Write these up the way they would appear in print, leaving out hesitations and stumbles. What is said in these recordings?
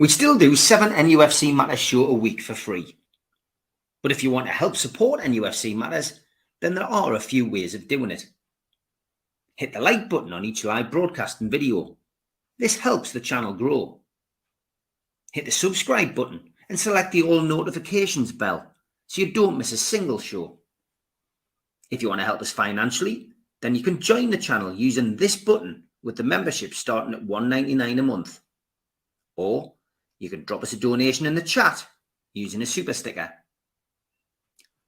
We still do 7 NUFC Matters show a week for free. But if you want to help support NUFC Matters, then there are a few ways of doing it. Hit the like button on each live broadcast and video. This helps the channel grow. Hit the subscribe button and select the all notifications bell so you don't miss a single show. If you want to help us financially, then you can join the channel using this button with the membership starting at $1.99 a month. Or you can drop us a donation in the chat using a super sticker.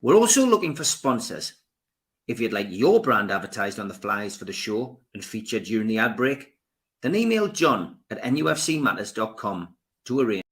We're also looking for sponsors. If you'd like your brand advertised on the flyers for the show and featured during the ad break, then email John at nufcmatters.com to arrange.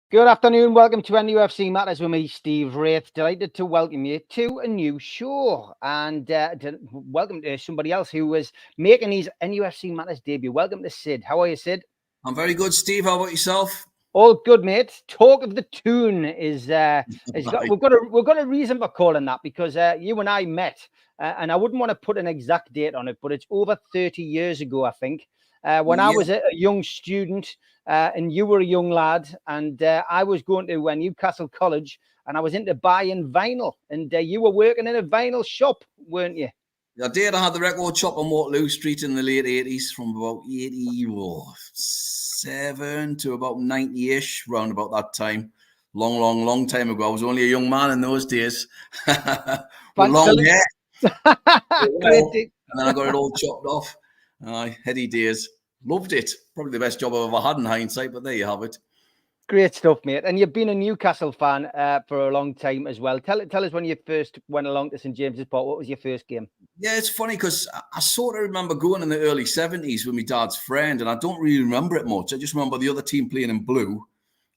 Good afternoon, welcome to nufc Matters with me, Steve Wraith. Delighted to welcome you to a new show and welcome to somebody else who was making his nufc Matters debut. Welcome to Sid. How are you, Sid? I'm very good, Steve. How about yourself? All good, mate. Talk of the Toon we've got a reason for calling that because you and I met and I wouldn't want to put an exact date on it, but it's over 30 years ago, I think. When I was a young student and you were a young lad and I was going to Newcastle College and I was into buying vinyl and you were working in a vinyl shop, weren't you? I did. I had the record shop on Waterloo Street in the late 80s from about 87 to about 90-ish, round about that time. Long time ago. I was only a young man in those days. With long hair. And then I got it all chopped off. Heady days. Loved it. Probably the best job I've ever had in hindsight, but there you have it. Great stuff, mate. And you've been a Newcastle fan for a long time as well. Tell us when you first went along to St James's Park. What was your first game? Yeah, it's funny because I sort of remember going in the early 70s with my dad's friend, and I don't really remember it much. I just remember the other team playing in blue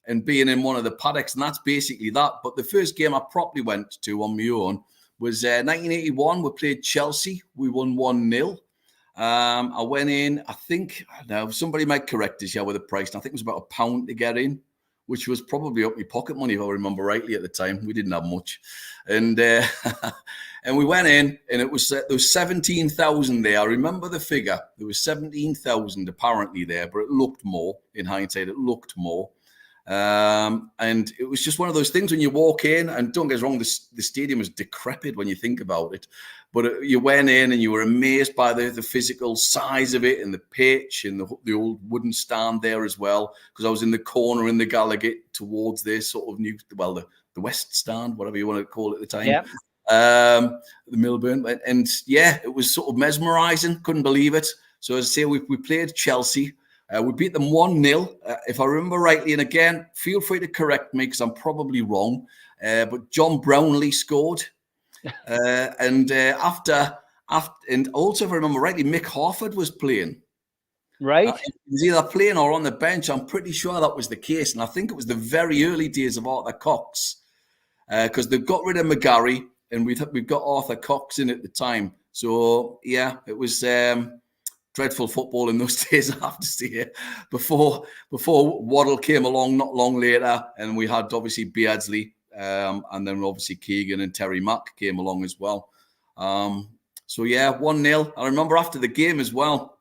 and being in one of the paddocks, and that's basically that. But the first game I properly went to on my own was 1981. We played Chelsea. We won 1-0. I went in, I think, now somebody might correct us with the price. I think it was about £1 to get in, which was probably up my pocket money, if I remember rightly at the time. We didn't have much. And and we went in, and it was there was 17,000 there. I remember the figure. There was 17,000 apparently there, but it looked more. In hindsight, it looked more. And it was just one of those things when you walk in, and don't get us wrong, the stadium was decrepit when you think about it. But you went in and you were amazed by the physical size of it and the pitch and the old wooden stand there as well. Because I was in the corner in the Gallagher towards this sort of the West stand, whatever you want to call it at the time. Yeah. The Milburn. And yeah, it was sort of mesmerising. Couldn't believe it. So as I say, we played Chelsea. We beat them 1-0, if I remember rightly. And again, feel free to correct me because I'm probably wrong. But John Brownlee scored. And also, if I remember rightly, Mick Harford was playing. Right. He was either playing or on the bench. I'm pretty sure that was the case. And I think it was the very early days of Arthur Cox because they've got rid of McGarry and we've got Arthur Cox in at the time. So, yeah, it was dreadful football in those days, I have to say. Before Waddle came along not long later, and we had obviously Beardsley, and then obviously Keegan and Terry Mack came along as well. So yeah, 1-0. I remember after the game as well,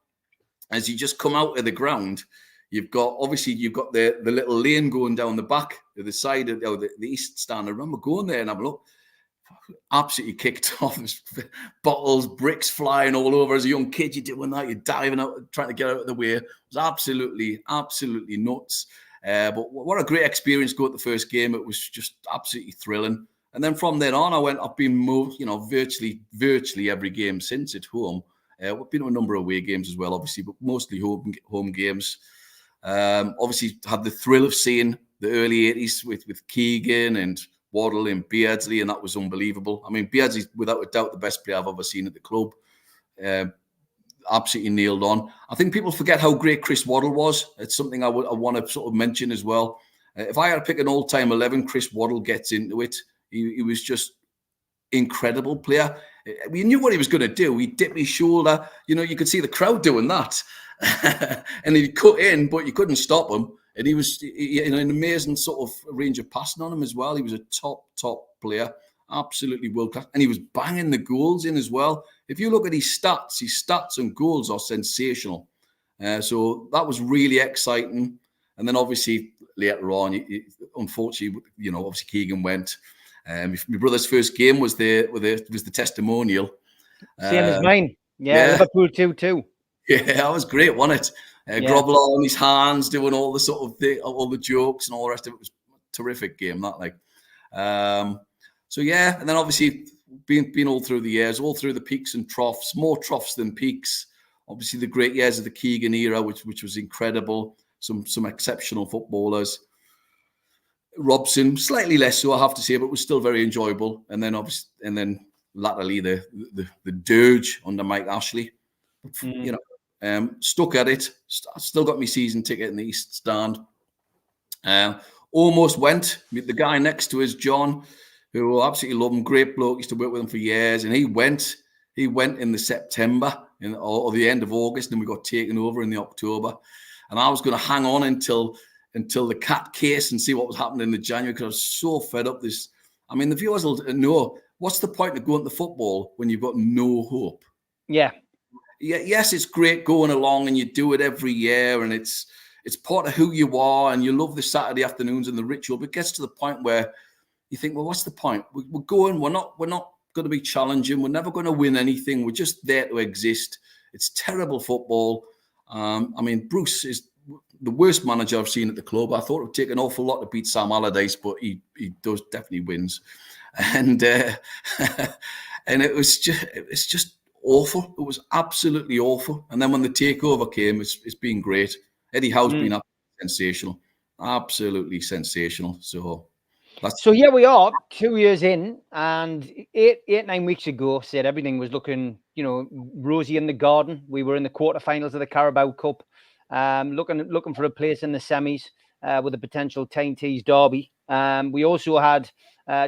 as you just come out of the ground, You've got the little lane going down the back of the side of the east stand. I remember going there and having a look. Absolutely kicked off. Bottles, bricks flying all over. As a young kid, you're doing that. You're diving out, trying to get out of the way. It was absolutely nuts. But what a great experience going to the first game. It was just absolutely thrilling. And then from then on, I've been moved, virtually every game since at home. We've been to a number of away games as well, obviously, but mostly home games. Obviously, had the thrill of seeing the early 80s with Keegan and Waddle and Beardsley, and that was unbelievable. I mean, Beardsley's without a doubt the best player I've ever seen at the club. Absolutely nailed on. I think people forget how great Chris Waddle was. It's something I want to sort of mention as well. If I had to pick an all-time 11, Chris Waddle gets into it. He was just incredible player. We knew what he was going to do. He'd dip his shoulder. You could see the crowd doing that. And he'd cut in, but you couldn't stop him. And he was an amazing sort of range of passing on him as well. He was a top player, absolutely world class. And he was banging the goals in as well. If you look at his stats and goals are sensational. So that was really exciting. And then obviously later on, unfortunately, obviously Keegan went. My brother's first game was the testimonial. Same as mine. Yeah, Liverpool 2-2. Yeah, that was great, wasn't it? Grobbler on his hands, doing all the sort of all the jokes and all the rest of it. It was a terrific game, that like. So yeah, and then obviously been all through the years, all through the peaks and troughs, more troughs than peaks. Obviously the great years of the Keegan era, which was incredible. Some exceptional footballers. Robson, slightly less so, I have to say, but was still very enjoyable. And then obviously, latterly the dirge under Mike Ashley. Stuck at it. Still got my season ticket in the East Stand. Almost went. The guy next to us, John, who I absolutely love him, great bloke, used to work with him for years, and he went in the September or the end of August, and we got taken over in the October. And I was going to hang on until the cat case and see what was happening in the January, because I was so fed up. The viewers will know, what's the point of going to football when you've got no hope? Yeah. Yes, it's great going along and you do it every year and it's part of who you are and you love the Saturday afternoons and the ritual, but it gets to the point where you think, well, what's the point? We're going, we're not going to be challenging. We're never going to win anything. We're just there to exist. It's terrible football. Bruce is the worst manager I've seen at the club. I thought it would take an awful lot to beat Sam Allardyce, but he does definitely wins. And and it's just awful. It was absolutely awful. And then when the takeover came, it's been great. Eddie Howe's been sensational, absolutely sensational. So here we are, 2 years in, and 9 weeks ago said everything was looking, rosy in the garden. We were in the quarterfinals of the Carabao Cup, looking for a place in the semis with a potential Tyne derby. We also had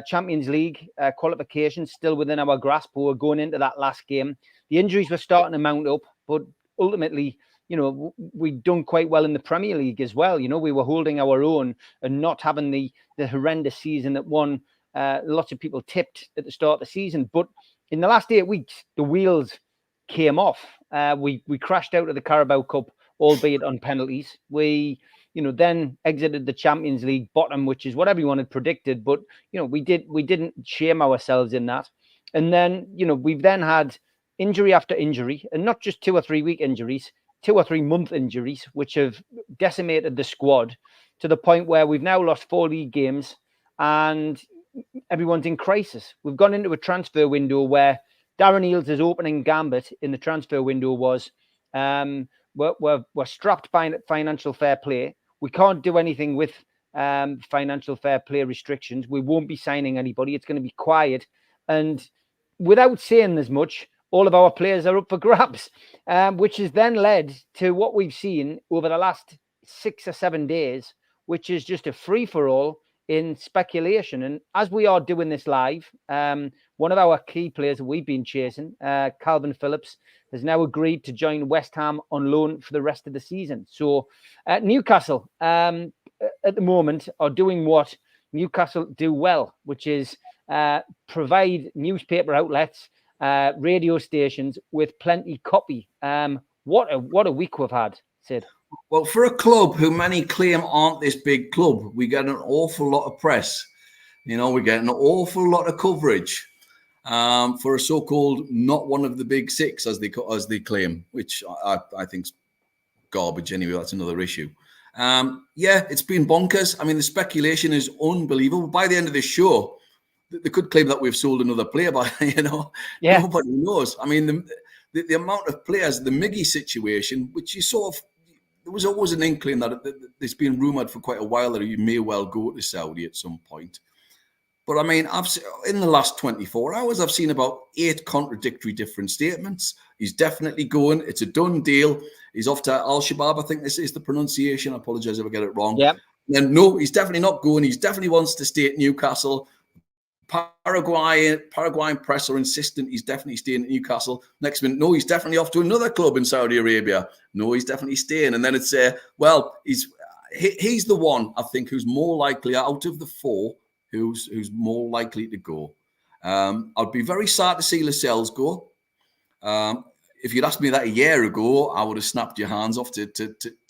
Champions League qualifications still within our grasp. We were going into that last game. The injuries were starting to mount up, but ultimately, we'd done quite well in the Premier League as well. We were holding our own and not having the horrendous season that lots of people tipped at the start of the season. But in the last 8 weeks, the wheels came off. We crashed out of the Carabao Cup, albeit on penalties. We then exited the Champions League bottom, which is what everyone had predicted. But, we didn't shame ourselves in that. And then, we've then had injury after injury, and not just 2 or 3 week injuries, 2 or 3 month injuries, which have decimated the squad to the point where we've now lost 4 league games and everyone's in crisis. We've gone into a transfer window where Darren Eales' opening gambit in the transfer window was, we're strapped by financial fair play. We can't do anything with financial fair play restrictions. We won't be signing anybody. It's going to be quiet. And without saying as much, all of our players are up for grabs, which has then led to what we've seen over the last 6 or 7 days, which is just a free-for-all in speculation. And as we are doing this live, one of our key players that we've been chasing, Calvin Phillips, has now agreed to join West Ham on loan for the rest of the season. So Newcastle, at the moment, are doing what Newcastle do well, which is provide newspaper outlets, radio stations with plenty copy. What a week we've had, Sid. Well, for a club who many claim aren't this big club, we get an awful lot of press. You know, we get an awful lot of coverage for a so-called not one of the big six, as they claim, which I think's garbage anyway. That's another issue. Yeah, it's been bonkers. I mean, the speculation is unbelievable. By the end of this show, they could claim that we've sold another player, but nobody knows. I mean, the amount of players, the Miggy situation, which you sort of, there was always an inkling that it's been rumoured for quite a while that he may well go to Saudi at some point. But I mean, in the last 24 hours, I've seen about 8 contradictory different statements. He's definitely going. It's a done deal. He's off to Al-Shabaab. I think this is the pronunciation. I apologise if I get it wrong. Yeah. And no, he's definitely not going. He definitely wants to stay at Newcastle. Paraguayan press are insistent he's definitely staying at Newcastle. Next minute, no, he's definitely off to another club in Saudi Arabia. No, he's definitely staying. And then it's well, he's the one I think who's more likely out of the 4 who's more likely to go. I'd be very sad to see Lascelles go. If you'd asked me that a year ago, I would have snapped your hands off to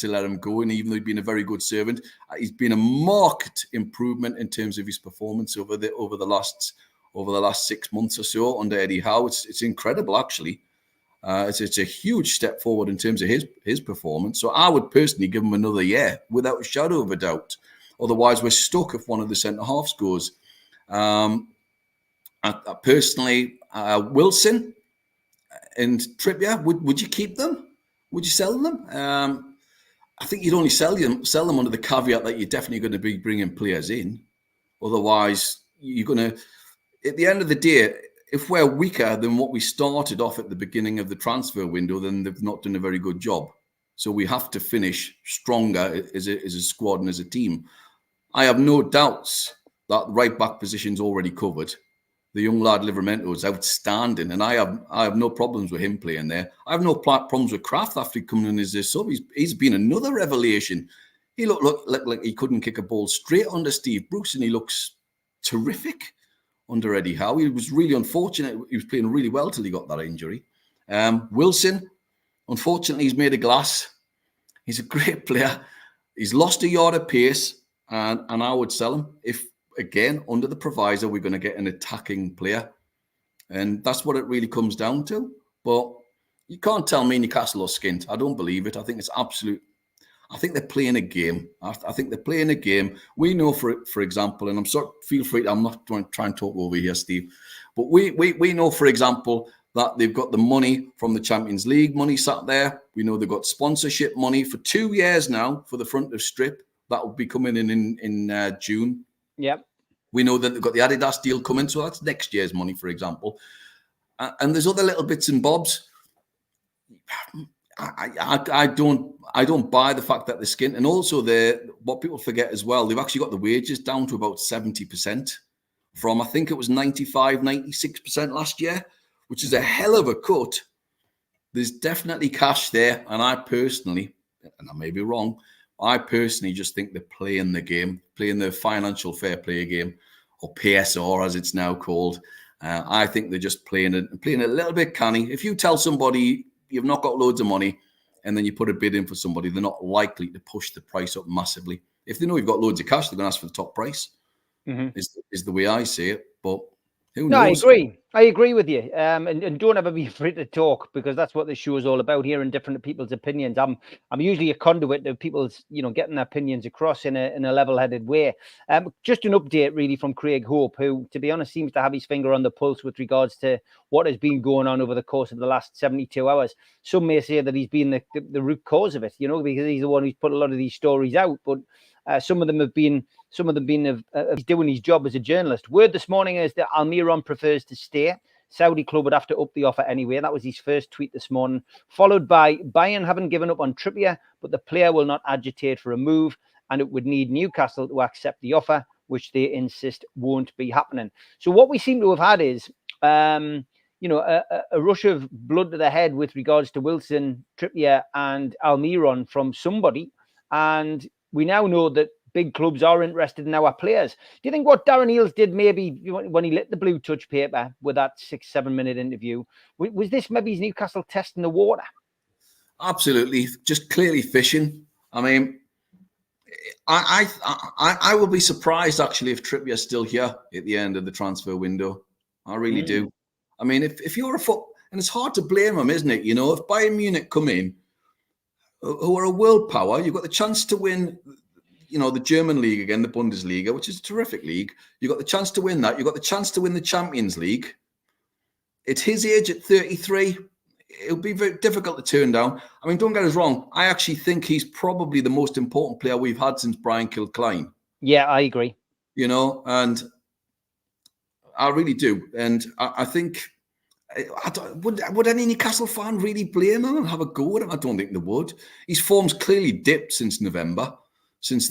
let him go. And even though he'd been a very good servant, he's been a marked improvement in terms of his performance over the last 6 months or so under Eddie Howe. It's incredible, actually. It's a huge step forward in terms of his performance. So I would personally give him another year without a shadow of a doubt. Otherwise, we're stuck if one of the centre halves goes. Personally, Wilson and Trippier, would you keep them? Would you sell them? I think you'd only sell them under the caveat that you're definitely going to be bringing players in. Otherwise, you're going to, at the end of the day, if we're weaker than what we started off at the beginning of the transfer window, then they've not done a very good job. So we have to finish stronger as a squad and as a team. I have no doubts that right back position's already covered. The young lad Livramento is outstanding, and I have no problems with him playing there. I have no problems with Kraft after he coming in as a sub. He's been another revelation. He looked like he couldn't kick a ball straight under Steve Bruce, and he looks terrific under Eddie Howe. He was really unfortunate. He was playing really well till he got that injury. Wilson, unfortunately, he's made of glass. He's a great player. He's lost a yard of pace, and I would sell him if, again, under the proviso, we're going to get an attacking player. And that's what it really comes down to. But you can't tell me Newcastle are skint. I don't believe it. I think it's absolute. I think they're playing a game. I think they're playing a game. We know, for example, and I'm sorry, feel free. I'm not trying to talk over here, Steve. But we know, for example, that they've got the money from the Champions League money sat there. We know they've got sponsorship money for 2 years now for the front of strip. That will be coming in June. Yep. We know that they've got the Adidas deal coming, so that's next year's money, for example. And there's other little bits and bobs. I don't buy the fact that they're skint. And also, what people forget as well, they've actually got the wages down to about 70% from, I think it was 95, 96% last year, which is a hell of a cut. There's definitely cash there. And I personally, and I may be wrong, I personally just think they're playing the game, playing the financial fair play game, or PSR as it's now called. I think they're just playing a little bit canny. If you tell somebody you've not got loads of money and then you put a bid in for somebody, they're not likely to push the price up massively. If they know you've got loads of cash, they're going to ask for the top price, is the way I see it. But who knows? I agree with you. And don't ever be afraid to talk, because that's what this show is all about, hearing different people's opinions. I'm usually a conduit of people's, getting their opinions across in a level-headed way. Just an update really from Craig Hope, who, to be honest, seems to have his finger on the pulse with regards to what has been going on over the course of the last 72 hours. Some may say that he's been the root cause of it, because he's the one who's put a lot of these stories out. But some of them have been he's doing his job as a journalist. Word this morning is that Almiron prefers to stay. Saudi club would have to up the offer anyway. That was his first tweet this morning, followed by Bayern haven't given up on Trippier, but the player will not agitate for a move, and it would need Newcastle to accept the offer, which they insist won't be happening. So what we seem to have had is a rush of blood to the head with regards to Wilson, Trippier and Almiron from somebody. And we now know that big clubs are interested in our players. Do you think what Darren Eales did maybe when he lit the blue touch paper with that 6-7 minute interview, was this maybe his Newcastle testing the water? Absolutely. Just clearly fishing. I mean, I will be surprised actually if Trippier's still here at the end of the transfer window. I really do. I mean, if you're and it's hard to blame them, isn't it? You know, if Bayern Munich come in, who are a world power, you've got the chance to win, you know, the German league again, the Bundesliga, which is a terrific league. You've got the chance to win that. You've got the chance to win the Champions League. At his age, at 33, it'll be very difficult to turn down. I mean, don't get us wrong. I actually think he's probably the most important player we've had since Brian Kilcline. Yeah, I agree. You know, and I really do. And I think, would any Newcastle fan really blame him and have a go at him? I don't think they would. His form's clearly dipped since November, since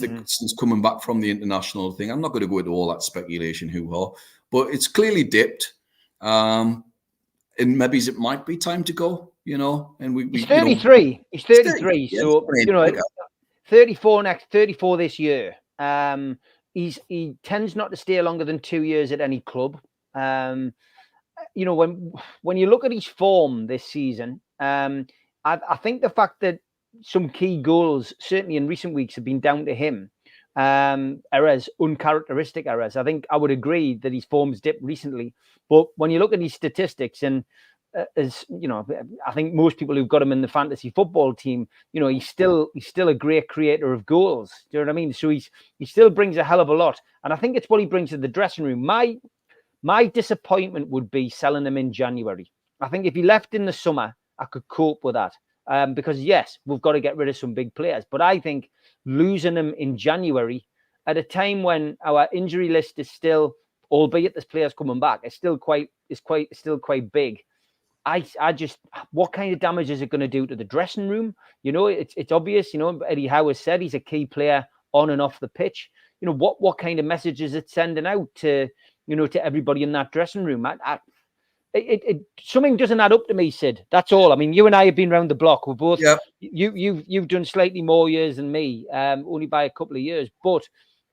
coming back from the international thing. I'm not going to go into all that speculation, hoo-ha, but it's clearly dipped. And maybe it might be time to go, you know. And he's 33. You know, he's 33. So, you know, 34 this year. He tends not to stay longer than 2 years at any club. You know, when you look at his form this season, I think the fact that some key goals, certainly in recent weeks, have been down to him. Errors, uncharacteristic errors. I think I would agree that his form's dipped recently. But when you look at his statistics, and as you know, I think most people who've got him in the fantasy football team, you know, he's still a great creator of goals. Do you know what I mean? So he still brings a hell of a lot, and I think it's what he brings to the dressing room. My disappointment would be selling him in January. I think if he left in the summer, I could cope with that. Because yes, we've got to get rid of some big players, but I think losing him in January at a time when our injury list is still, albeit there's players coming back, it's still quite big. I just, what kind of damage is it going to do to the dressing room? You know, it's obvious. You know, Eddie Howe has said he's a key player on and off the pitch. You know, what kind of message is it sending out to, you know, to everybody in that dressing room? Something doesn't add up to me, Sid. That's all. I mean, you and I have been around the block. We're both. Yep. You've done slightly more years than me, only by a couple of years. But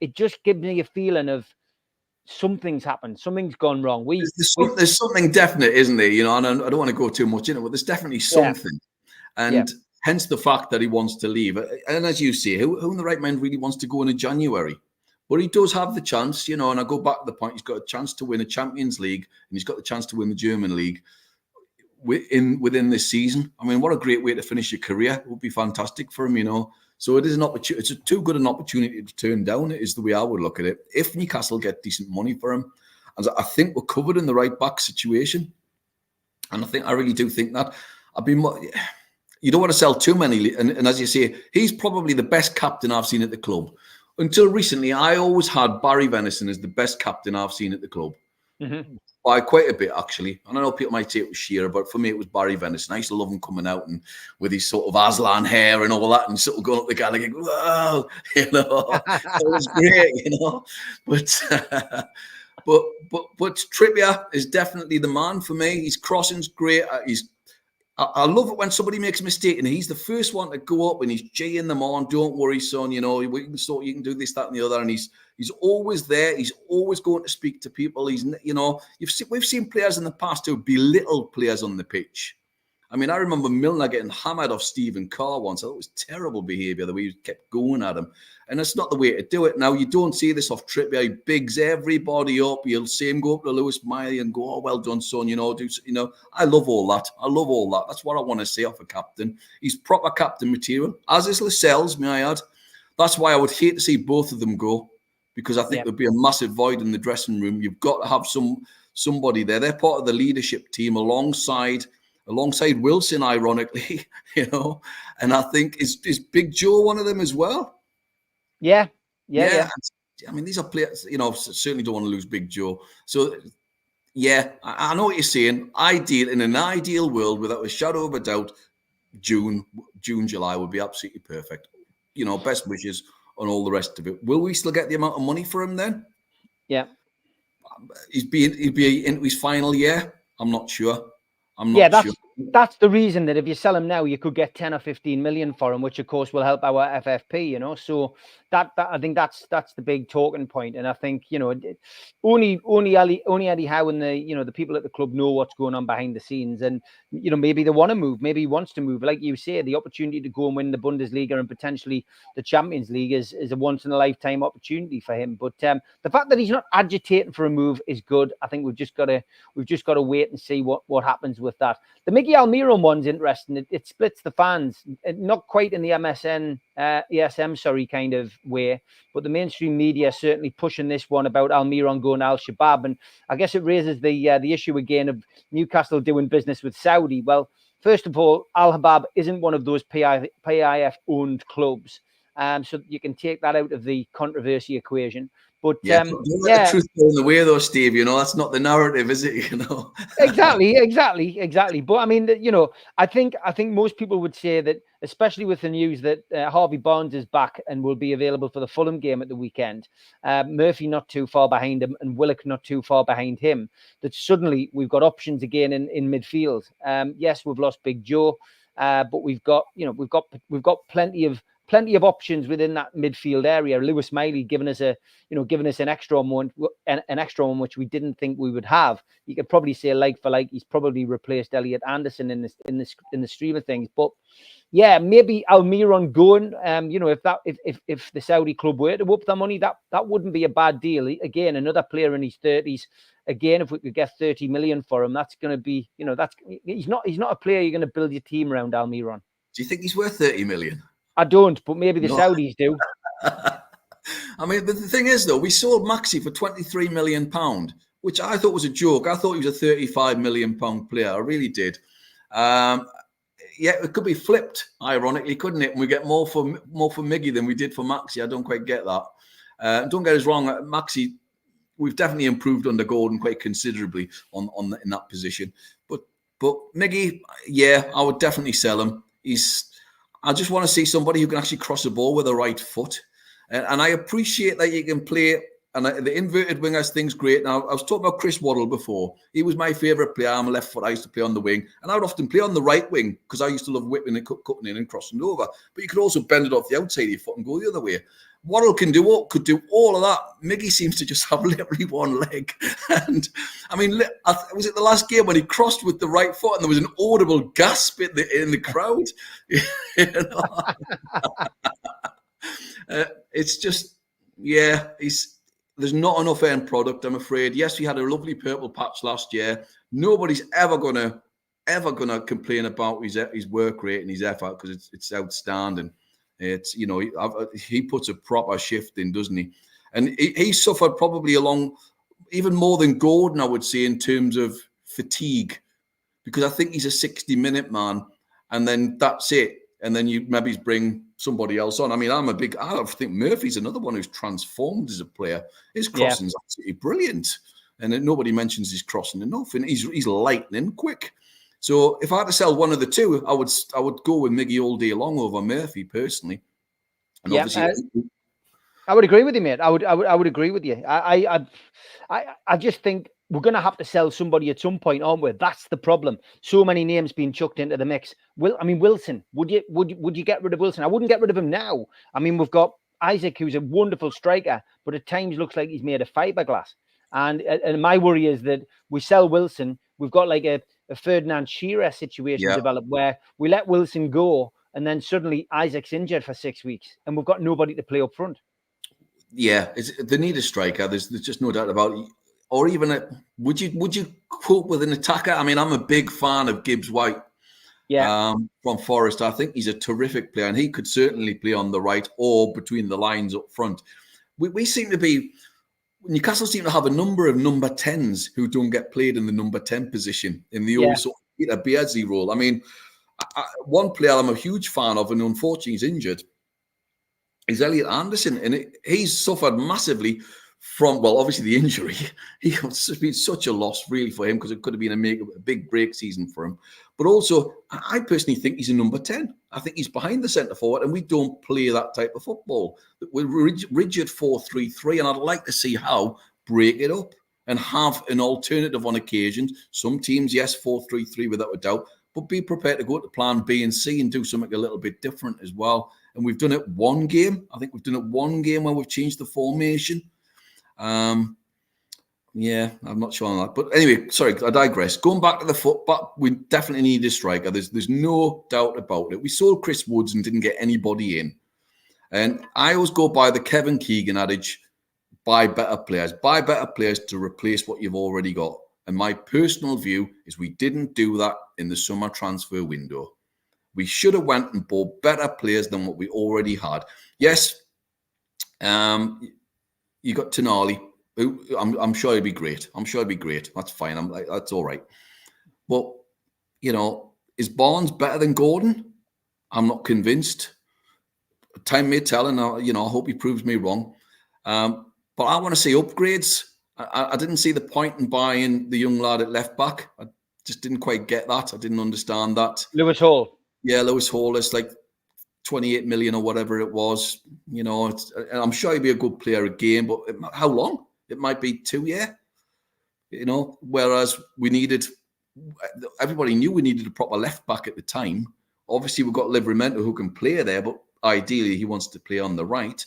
it just gives me a feeling of something's happened. Something's gone wrong. There's something definite, isn't there? You know, and I don't want to go too much into it, but there's definitely something, and hence the fact that he wants to leave. And as you say, who in the right mind really wants to go in January? But he does have the chance, you know, and I go back to the point, he's got a chance to win a Champions League and he's got the chance to win the German league within this season. I mean, what a great way to finish your career. It would be fantastic for him, you know. So it is an opportunity. It's too good an opportunity to turn down, is the way I would look at it. If Newcastle get decent money for him, and I think we're covered in the right back situation. And I really do think that. You don't want to sell too many. And as you say, he's probably the best captain I've seen at the club. Until recently, I always had Barry Venison as the best captain I've seen at the club. Mm-hmm. By quite a bit, actually. And I know people might say it was Shearer, but for me, it was Barry Venison. I used to love him coming out and with his sort of Aslan hair and all that and sort of going up the galley and going, whoa, you know. It was great, you know. But Trippier is definitely the man for me. His crossing's great. I love it when somebody makes a mistake and he's the first one to go up and he's G-ing them on. Don't worry, son. You know, you can do this, that, and the other. And he's always there. He's always going to speak to people. He's, you know, we've seen players in the past who belittle players on the pitch. I mean, I remember Milner getting hammered off Stephen Carr once. I thought it was terrible behaviour the way he kept going at him. And that's not the way to do it. Now, you don't see this off Trippier. He bigs everybody up. You'll see him go up to Lewis Miley and go, oh, well done, son. You know, I love all that. That's what I want to see off a captain. He's proper captain material, as is Lascelles, may I add. That's why I would hate to see both of them go, because I think there'd be a massive void in the dressing room. You've got to have somebody there. They're part of the leadership team alongside Wilson, ironically, you know. And I think is Big Joe one of them as well? Yeah. I mean, these are players, you know, certainly don't want to lose Big Joe. So, yeah, I know what you're saying. In an ideal world, without a shadow of a doubt, June, July would be absolutely perfect. You know, best wishes on all the rest of it. Will we still get the amount of money for him then? Yeah. He'd be into his final year. I'm not sure. that's the reason that if you sell him now, you could get 10 or 15 million for him, which of course will help our FFP, you know. So that I think that's the big talking point. And I think, you know, only Eddie Howe and the people at the club know what's going on behind the scenes. And, you know, maybe they want to move, maybe he wants to move. Like you say, the opportunity to go and win the Bundesliga and potentially the Champions League is a once in a lifetime opportunity for him. But the fact that he's not agitating for a move is good. I think we've just got to wait and see what happens with that. The Mickey Almiron one's interesting. It splits the fans, not quite in the ESM kind of way, but the mainstream media certainly pushing this one about Almiron going to Al-Shabaab. And I guess it raises the issue again of Newcastle doing business with Saudi. Well, first of all, Al-Shabaab isn't one of those PIF-owned clubs. So you can take that out of the controversy equation. But don't let the truth go in the way, though, Steve. You know, that's not the narrative, is it? You know, exactly. But I mean, you know, I think most people would say that, especially with the news that Harvey Barnes is back and will be available for the Fulham game at the weekend, Murphy not too far behind him, and Willock not too far behind him, that suddenly we've got options again in midfield. Yes, we've lost Big Joe, but we've got plenty of options within that midfield area. Lewis Miley giving us an extra one, which we didn't think we would have. You could probably say like for like, he's probably replaced Elliot Anderson in the stream of things. But yeah, maybe Almiron going. You know, if the Saudi club were to up the money, that wouldn't be a bad deal. Again, another player in his 30s. Again, if we could get 30 million for him, that's going to be, you know, he's not a player you're going to build your team around, Almiron. Do you think he's worth 30 million? I don't, but maybe the Saudis do. I mean, the thing is, though, we sold Maxi for £23 million, which I thought was a joke. I thought he was a £35 million player. I really did. Yeah, it could be flipped, ironically, couldn't it? And we get more for Miggy than we did for Maxi. I don't quite get that. Don't get us wrong, Maxi, we've definitely improved under Gordon quite considerably in that position. But Miggy, yeah, I would definitely sell him. I just want to see somebody who can actually cross the ball with the right foot. And I appreciate that you can play, and the inverted wingers thing's great. Now, I was talking about Chris Waddle before. He was my favourite player. I'm a left foot. I used to play on the wing. And I would often play on the right wing because I used to love whipping and cutting in and crossing over. But you could also bend it off the outside of your foot and go the other way. Waddle could do all of that. Miggy seems to just have literally one leg. And I mean, was it the last game when he crossed with the right foot and there was an audible gasp in the crowd? It's just, yeah, there's not enough end product, I'm afraid. Yes, we had a lovely purple patch last year. Nobody's ever gonna complain about his work rate and his effort because it's outstanding. It's, you know, he puts a proper shift in, doesn't he? And he suffered probably even more than Gordon, I would say, in terms of fatigue, because I think he's a 60-minute man, and then that's it. And then you maybe bring somebody else on. I mean, I think Murphy's another one who's transformed as a player. His crossing's absolutely brilliant, and nobody mentions his crossing enough. And he's lightning quick. So if I had to sell one of the two, I would go with Miggy all day long over Murphy personally. And obviously, I would agree with you, mate. I would agree with you. I just think we're going to have to sell somebody at some point, aren't we? That's the problem. So many names being chucked into the mix. Wilson. Would you get rid of Wilson? I wouldn't get rid of him now. I mean, we've got Isaac, who's a wonderful striker, but at times looks like he's made of fiberglass. And my worry is that we sell Wilson, we've got like a Ferdinand Shearer situation develop where we let Wilson go, and then suddenly Isaac's injured for 6 weeks, and we've got nobody to play up front. Yeah, they need a striker. There's just no doubt about it. Or even would you cope with an attacker? I mean, I'm a big fan of Gibbs White. From Forest. I think he's a terrific player, and he could certainly play on the right or between the lines up front. We seem to be. Newcastle seem to have a number of number 10s who don't get played in the number 10 position in the old sort of Peter Beardsley role. I mean, one player I'm a huge fan of, and unfortunately he's injured, is Elliot Anderson. And he's suffered massively from, well, obviously the injury. It's been such a loss really for him because it could have been a big break season for him. But also, I personally think he's a number 10. I think he's behind the centre forward, and we don't play that type of football. We're rigid 4-3-3, and I'd like to see how break it up and have an alternative on occasions. Some teams, yes, 4-3-3 without a doubt, but be prepared to go to plan B and C and do something a little bit different as well. And we've done it one game. I think we've done it one game where we've changed the formation. Yeah, I'm not sure on that. But anyway, sorry, I digress. Going back to the foot, but we definitely need a striker. There's no doubt about it. We sold Chris Woods and didn't get anybody in. And I always go by the Kevin Keegan adage, buy better players. Buy better players to replace what you've already got. And my personal view is we didn't do that in the summer transfer window. We should have went and bought better players than what we already had. Yes, you got Tonali. I'm sure he'd be great. I'm sure he'd be great. That's fine. That's all right. But, you know, is Barnes better than Gordon? I'm not convinced. Time may tell, and you know, I hope he proves me wrong. But I want to see upgrades. I didn't see the point in buying the young lad at left back. I just didn't quite get that. I didn't understand that. Lewis Hall. Yeah, Lewis Hall is like 28 million or whatever it was. You know, I'm sure he'd be a good player again, but how long? It might be 2 years. You know, whereas everybody knew we needed a proper left back at the time. Obviously, we've got Livramento who can play there, but ideally he wants to play on the right.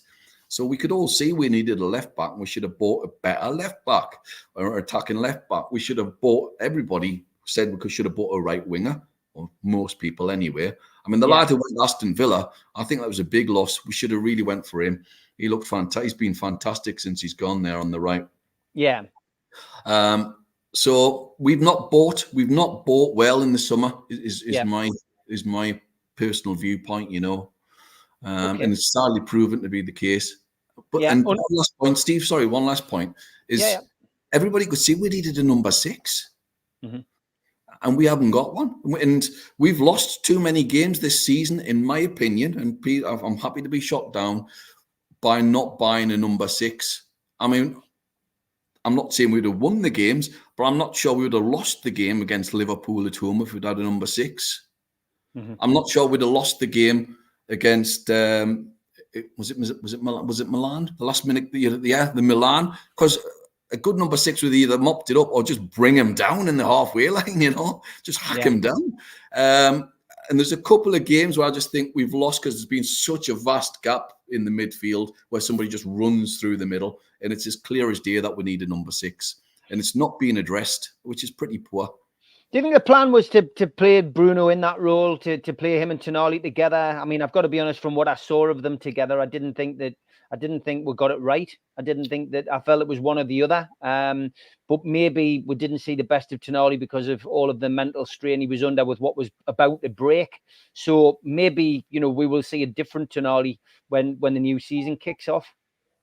So we could all see we needed a left back. We should have bought a better left back or attacking left back. We should have bought, everybody said we should have bought a right winger, or most people anyway. I mean, the lad who went to Aston Villa, I think that was a big loss. We should have really went for him. He looked fantastic. He's been fantastic since he's gone there on the right. Yeah. So we've not bought well in the summer is my personal viewpoint, you know. And it's sadly proven to be the case. But and one last point, Steve, sorry, one last point is everybody could see we needed a number 6. Mm-hmm. And we haven't got one. And we've lost too many games this season, in my opinion. And I'm happy to be shot down by not buying a number 6. I mean, I'm not saying we'd have won the games, but I'm not sure we would have lost the game against Liverpool at home if we'd had a number 6. Mm-hmm. I'm not sure we'd have lost the game against was it Milan? The last minute, the Milan, because a good number 6 would either mopped it up or just bring him down in the halfway line, you know, just hack him down. And there's a couple of games where I just think we've lost because there's been such a vast gap in the midfield where somebody just runs through the middle, and it's as clear as day that we need a number 6, and it's not being addressed, which is pretty poor. Do you think the plan was to play Bruno in that role, to play him and Tonali together? I mean, I've got to be honest, from what I saw of them together, I didn't think we got it right. I felt it was one or the other. But maybe we didn't see the best of Tonali because of all of the mental strain he was under with what was about to break. So maybe, you know, we will see a different Tonali when the new season kicks off.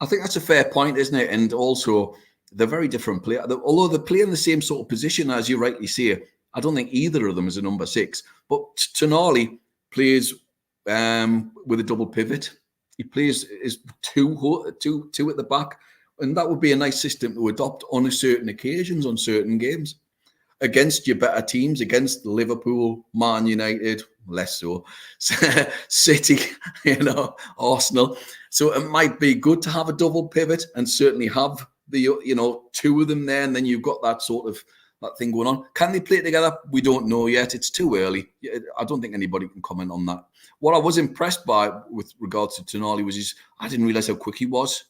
I think that's a fair point, isn't it? And also, they're very different players. Although they play in the same sort of position, as you rightly say, I don't think either of them is a number 6. But Tonali plays with a double pivot. He plays is two at the back, and that would be a nice system to adopt on certain occasions, on certain games, against your better teams, against Liverpool, Man United, less so, City, you know, Arsenal. So it might be good to have a double pivot and certainly have the, you know, 2 of them there, and then you've got that sort of that thing going on. Can they play together? We don't know yet. It's too early. I don't think anybody can comment on that. What I was impressed by with regards to Tonali was I didn't realize how quick he was.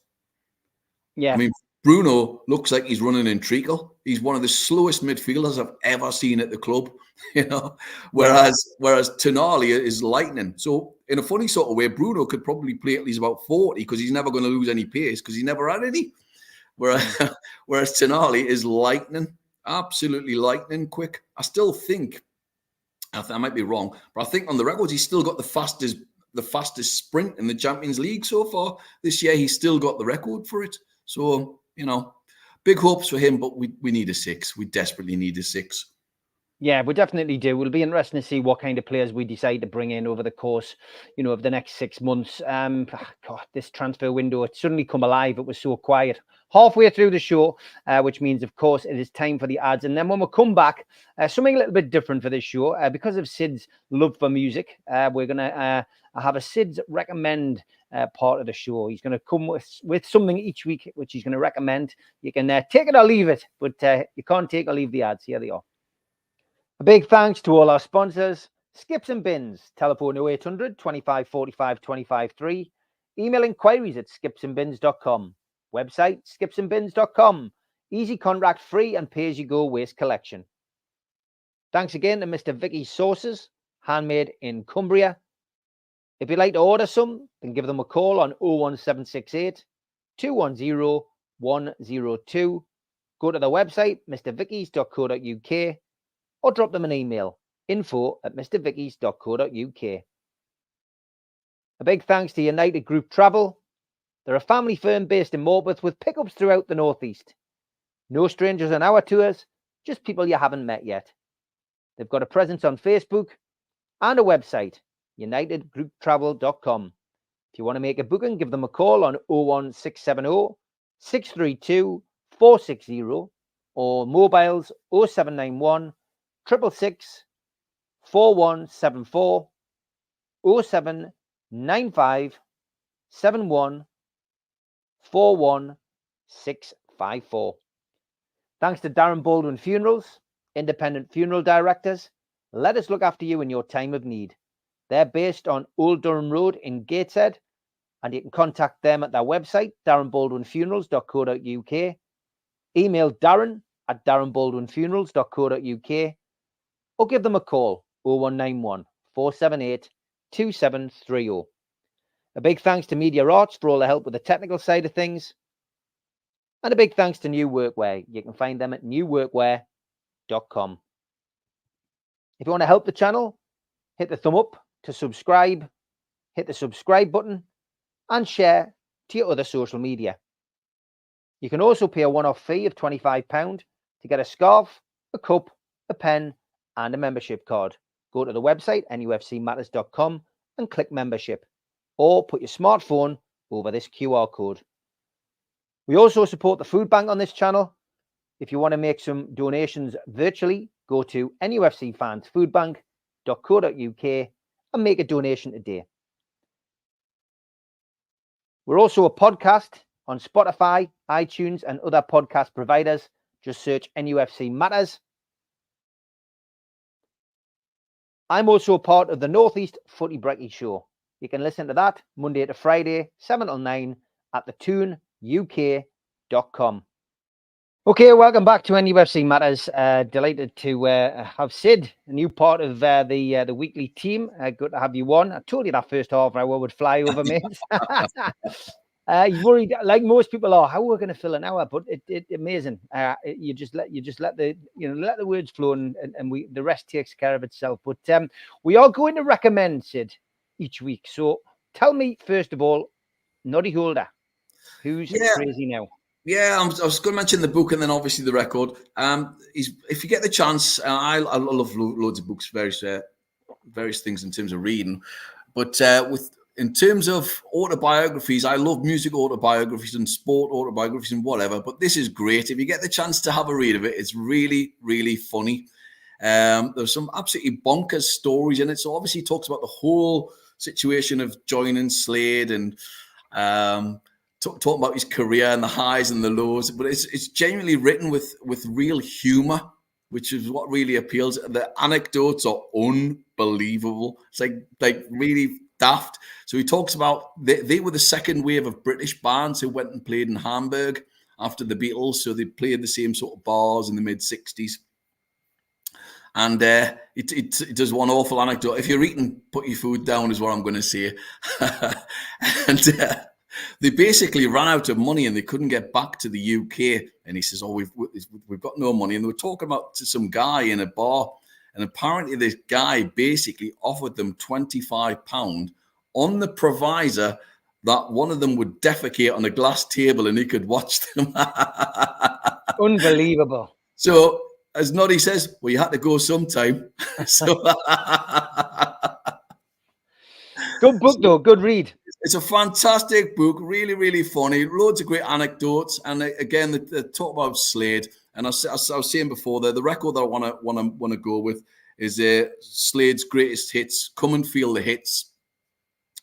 Yeah. I mean, Bruno looks like he's running in treacle. He's one of the slowest midfielders I've ever seen at the club, you know, whereas Tonali is lightning. So in a funny sort of way, Bruno could probably play at least about 40 because he's never going to lose any pace because he never had any. Whereas Tonali is lightning. Absolutely lightning quick. I still think, I might be wrong, but I think on the records he's still got the fastest sprint in the Champions League so far this year. He's still got the record for it. So, you know, big hopes for him, but we need a 6. We desperately need a 6. Yeah, we definitely do. It'll be interesting to see what kind of players we decide to bring in over the course, you know, of the next 6 months. God, this transfer window, it suddenly come alive. It was so quiet halfway through the show, which means, of course, it is time for the ads. And then when we come back, something a little bit different for this show. Because of Sid's love for music, we're going to have a Sid's recommend part of the show. He's going to come with something each week, which he's going to recommend. You can take it or leave it, but you can't take or leave the ads. Here they are. A big thanks to all our sponsors, Skips and Bins, telephone 0800 25 45 25 3, email inquiries at skipsandbins.com, website skipsandbins.com, easy contract free and pay-as-you-go waste collection. Thanks again to Mr. Vicky's Sauces, handmade in Cumbria. If you'd like to order some, then give them a call on 01768 210 102. Go to the website, mrvickys.co.uk, or drop them an email, info@mrvickys.co.uk. A big thanks to United Group Travel. They're a family firm based in Morpeth with pickups throughout the Northeast. No strangers on our tours, just people you haven't met yet. They've got a presence on Facebook and a website, unitedgrouptravel.com. If you want to make a booking, give them a call on 01670 632 460 or mobiles 0791 666 4174 0795 71 41654. Thanks to Darren Baldwin Funerals, independent funeral directors. Let us look after you in your time of need. They're based on Old Durham Road in Gateshead, and you can contact them at their website, darrenbaldwinfunerals.co.uk. Email darren@darrenbaldwinfunerals.co.uk or give them a call, 0191 478 2730. A big thanks to Media Arts for all the help with the technical side of things. And a big thanks to New Workwear. You can find them at newworkwear.com. If you want to help the channel, hit the thumb up to subscribe, hit the subscribe button, and share to your other social media. You can also pay a one-off fee of £25 to get a scarf, a cup, a pen, and a membership card. Go to the website, nufcmatters.com, and click membership, or put your smartphone over this QR code. We also support the food bank on this channel. If you want to make some donations virtually, go to nufcfansfoodbank.co.uk and make a donation today. We're also a podcast on Spotify, iTunes, and other podcast providers. Just search NUFC Matters. I'm also a part of the Northeast Footy Brekkie Show. You can listen to that Monday to Friday, 7 till 9 at the Toon UK.com. Okay, welcome back to NUFC Matters. Delighted to have Sid, a new part of the weekly team. Good to have you on. I told you that first half hour would fly over, mate. You worried, like most people are, how we're going to fill an hour, but it's amazing. You just let the words flow, and the rest takes care of itself. But we are going to recommend, Sid, each week. So tell me first of all, Noddy Holder. Who's crazy now? Yeah, I was going to mention the book and then obviously the record. If you get the chance, I love loads of books, various things in terms of reading. But in terms of autobiographies, I love music autobiographies and sport autobiographies and whatever. But this is great. If you get the chance to have a read of it, it's really, really funny. There's some absolutely bonkers stories in it. So obviously, he talks about the whole situation of joining Slade and talking about his career and the highs and the lows, but it's genuinely written with real humor, which is what really appeals. The anecdotes are unbelievable. It's like really daft. So he talks about they were the second wave of British bands who went and played in Hamburg after the Beatles. So they played the same sort of bars in the mid-60s. And it does one awful anecdote. If you're eating, put your food down is what I'm going to say. And they basically ran out of money and they couldn't get back to the UK. And he says, we've got no money. And they were talking about to some guy in a bar. And apparently this guy basically offered them £25 on the provisor that one of them would defecate on a glass table and he could watch them. Unbelievable. So, as Noddy says, well, you had to go sometime. So, good book, though. Good read. It's a fantastic book. Really, really funny. Loads of great anecdotes. And again, the talk about Slade. And I was saying before, the record that I want to go with is Slade's greatest hits. Come and feel the hits.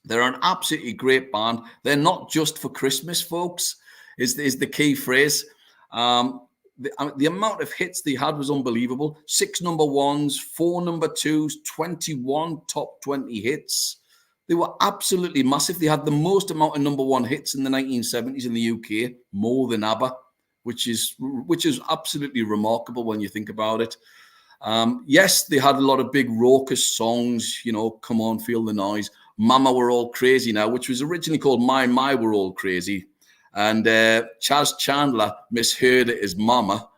They're an absolutely great band. They're not just for Christmas, folks. Is the key phrase. the amount of hits they had was unbelievable. 6 number 1s, 4 number 2s, 21 top 20 hits. They were absolutely massive. They had the most amount of number 1 hits in the 1970s in the UK, more than ABBA, which is absolutely remarkable when you think about it. Yes, they had a lot of big raucous songs, you know, Come On, Feel the Noise, Mama We're All Crazy Now, which was originally called My We're All Crazy. And Chaz Chandler misheard it as Mama.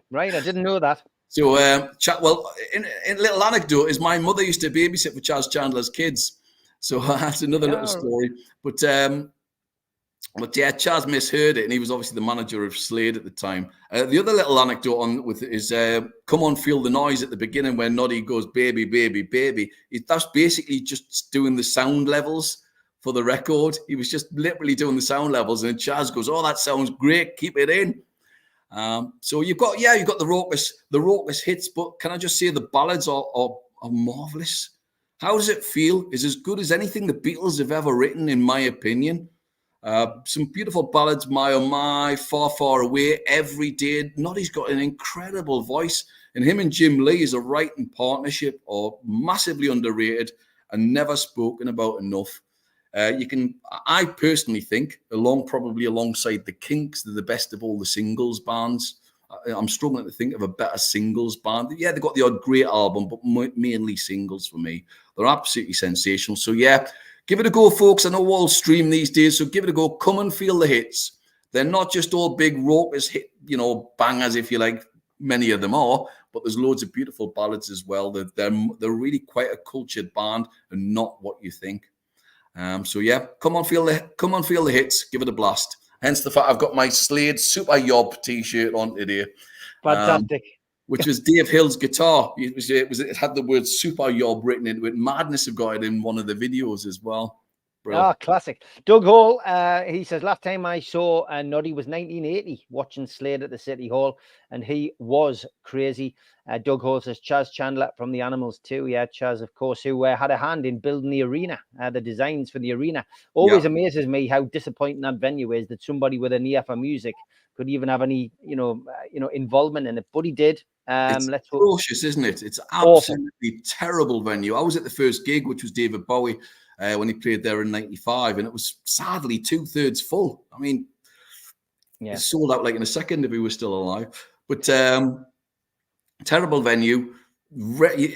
Right, I didn't know that. So, in little anecdote is my mother used to babysit for Chaz Chandler's kids. So that's another little story. But yeah, Chaz misheard it, and he was obviously the manager of Slade at the time. The other little anecdote on with it is Come On, Feel the Noise at the beginning where Noddy goes, baby, baby, baby. That's basically just doing the sound levels for the record. He was just literally doing the sound levels, and Chaz goes, oh, that sounds great, keep it in. So you've got the raucous hits, but can I just say the ballads are marvelous. How does it feel? It's as good as anything the Beatles have ever written, in my opinion. Some beautiful ballads, My Oh My, Far Far Away, Every Day. Noddy's got an incredible voice, and him and Jim Lee as a writing partnership are massively underrated and never spoken about enough. I personally think, probably alongside the Kinks, they're the best of all the singles bands. I'm struggling to think of a better singles band. Yeah, they've got the odd great album, but mainly singles for me. They're absolutely sensational. So yeah, give it a go, folks. I know we'll all stream these days, so give it a go. Come and feel the hits. They're not just all big raucous hit, bangers, if you like. Many of them are, but there's loads of beautiful ballads as well. They're really quite a cultured band, and not what you think. So yeah, come on, feel the hits. Give it a blast. Hence the fact I've got my Slade Super Yob T-shirt on today. Fantastic. Which was Dave Hill's guitar. It had the word Super Yob written into it. Madness have got it in one of the videos as well. Brilliant. Classic. Doug Hall, he says, last time I saw Noddy was 1980, watching Slade at the City Hall, and he was crazy. Doug Hall says, Chaz Chandler from the Animals too. Yeah, Chaz, of course, who had a hand in building the arena, the designs for the arena. Always amazes me how disappointing that venue is, that somebody with an ear for music could even have any, involvement in it. But he did. It's atrocious, isn't it? It's absolutely terrible venue. I was at the first gig, which was David Bowie, when he played there in 95, and it was sadly 2/3 full. I mean, it sold out like in a second if he was still alive. But terrible venue.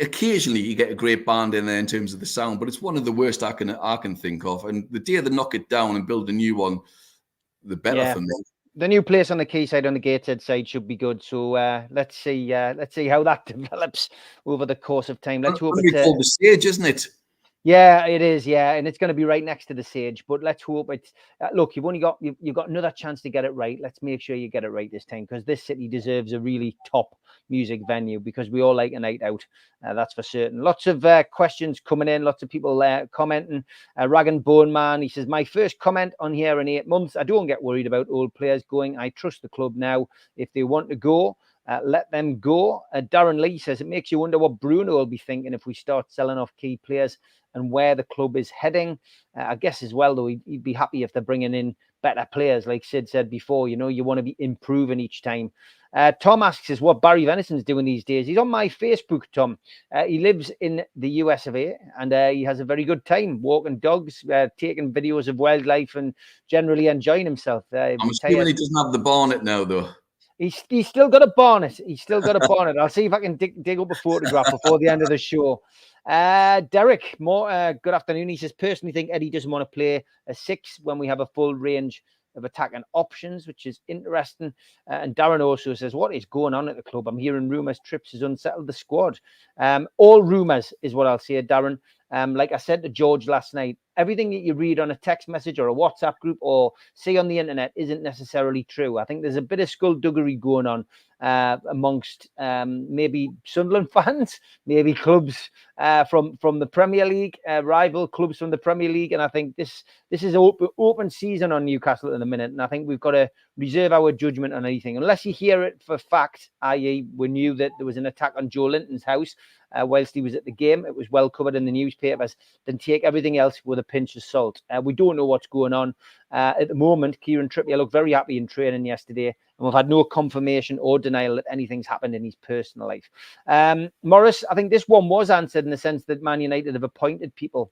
Occasionally you get a great band in there in terms of the sound, but it's one of the worst I can think of. And the day they knock it down and build a new one, the better for me. The new place on the quayside, on the Gateshead side, should be good. So let's see how that develops over the course of time. Let's hope it's called the Stage, isn't it? Yeah, it is. Yeah, and it's going to be right next to the Sage. But let's hope it's. Look, you've got another chance to get it right. Let's make sure you get it right this time, because this city deserves a really top music venue, because we all like a night out. That's for certain. Lots of questions coming in. Lots of people commenting. Rag and Bone Man, he says, my first comment on here in 8 months. I don't get worried about old players going. I trust the club now. If they want to go, let them go. Darren Lee says, it makes you wonder what Bruno will be thinking if we start selling off key players and where the club is heading. I guess as well, though, he'd be happy if they're bringing in better players. Like Sid said before, you want to be improving each time. Tom asks us what Barry Venison's doing these days. He's on my Facebook, Tom. He lives in the US of A, and he has a very good time walking dogs, taking videos of wildlife, and generally enjoying himself. I'm assuming he doesn't have the bonnet now, though. He's still got a bonnet. I'll see if I can dig up a photograph before the end of the show. Derek, good afternoon. He says, personally think Eddie doesn't want to play a 6 when we have a full range of attacking options, which is interesting. And Darren also says, what is going on at the club? I'm hearing rumours Trips has unsettled the squad. All rumours is what I'll say, Darren. Like I said to George last night, everything that you read on a text message or a WhatsApp group or see on the internet isn't necessarily true. I think there's a bit of skullduggery going on amongst maybe Sunderland fans, maybe clubs from the Premier League, rival clubs from the Premier League. And I think this is open season on Newcastle at the minute. And I think we've got to reserve our judgment on anything, unless you hear it for fact, i.e. we knew that there was an attack on Joe Linton's house. whilst he was at the game. It was well covered in the newspapers. Then take everything else with a pinch of salt. We don't know what's going on. At the moment, Kieran Trippier looked very happy in training yesterday, and we've had no confirmation or denial that anything's happened in his personal life. Morris, I think this one was answered in the sense that Man United have appointed people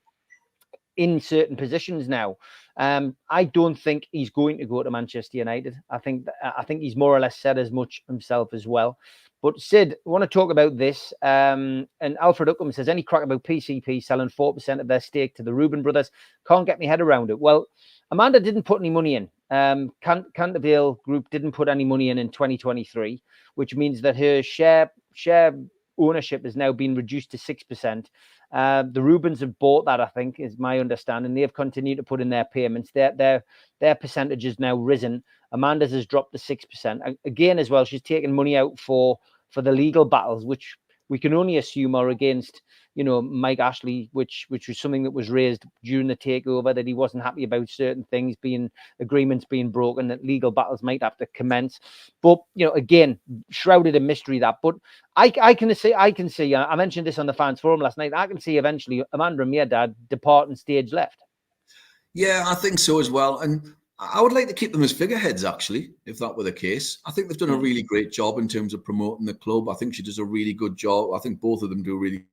in certain positions now. I don't think he's going to go to Manchester United. I think he's more or less said as much himself as well. But Sid, I want to talk about this. And Alfred Uckham says, any crack about PCP selling 4% of their stake to the Reuben brothers? Can't get my head around it. Well, Amanda didn't put any money in. Canterville Group didn't put any money in 2023, which means that her share ownership has now been reduced to 6%. The Reubens have bought that, I think, is my understanding. They have continued to put in their payments. Their percentage has now risen. Amanda's has dropped to 6%. Again, as well, she's taken money out for the legal battles, which we can only assume are against, Mike Ashley, which was something that was raised during the takeover, that he wasn't happy about certain things, agreements being broken, that legal battles might have to commence. But, again, shrouded in mystery that. But I can see, I mentioned this on the fans forum last night, I can see eventually Amanda and Mirdad departing stage left. Yeah, I think so as well. And I would like to keep them as figureheads, actually, if that were the case. I think they've done a really great job in terms of promoting the club. I think she does a really good job. I think both of them do a really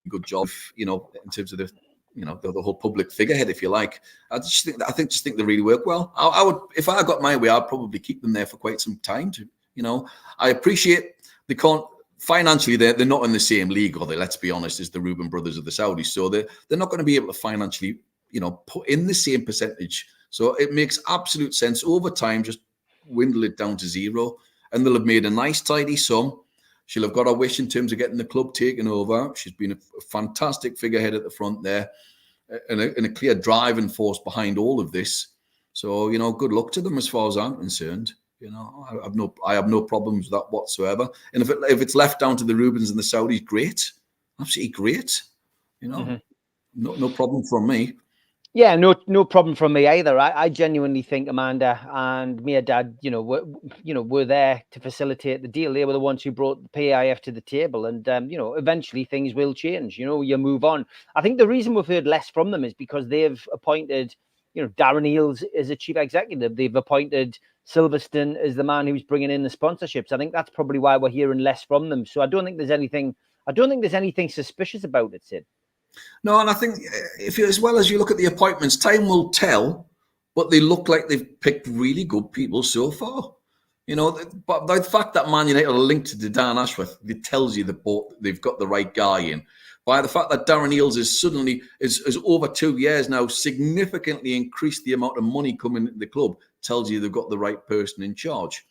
good job, in terms of the whole public figurehead, if you like. I just think they really work well. I would, if I got my way, I'd probably keep them there for quite some time. I appreciate they can't financially. They're not in the same league, or let's be honest, as the Reuben brothers of the Saudis. So they're not going to be able to financially, put in the same percentage. So it makes absolute sense over time. Just dwindle it down to zero, and they'll have made a nice tidy sum. She'll have got her wish in terms of getting the club taken over. She's been a fantastic figurehead at the front there, and a clear driving force behind all of this. So, good luck to them as far as I'm concerned. I have no problems with that whatsoever. And if it's left down to the Reubens and the Saudis, great, absolutely great. No problem from me. Yeah, no problem from me either. I genuinely think Amanda and Mirdad, were there to facilitate the deal. They were the ones who brought the PIF to the table, and eventually things will change. You move on. I think the reason we've heard less from them is because they've appointed, Darren Eales as a chief executive. They've appointed Silverstone as the man who's bringing in the sponsorships. I think that's probably why we're hearing less from them. So I don't think there's anything suspicious about it, Sid. No, and I think as well as you look at the appointments, time will tell, but they look like they've picked really good people so far. But the fact that Man United are linked to Dan Ashworth, it tells you they've got the right guy in. By the fact that Darren Eales is over 2 years now, significantly increased the amount of money coming into the club, tells you they've got the right person in charge,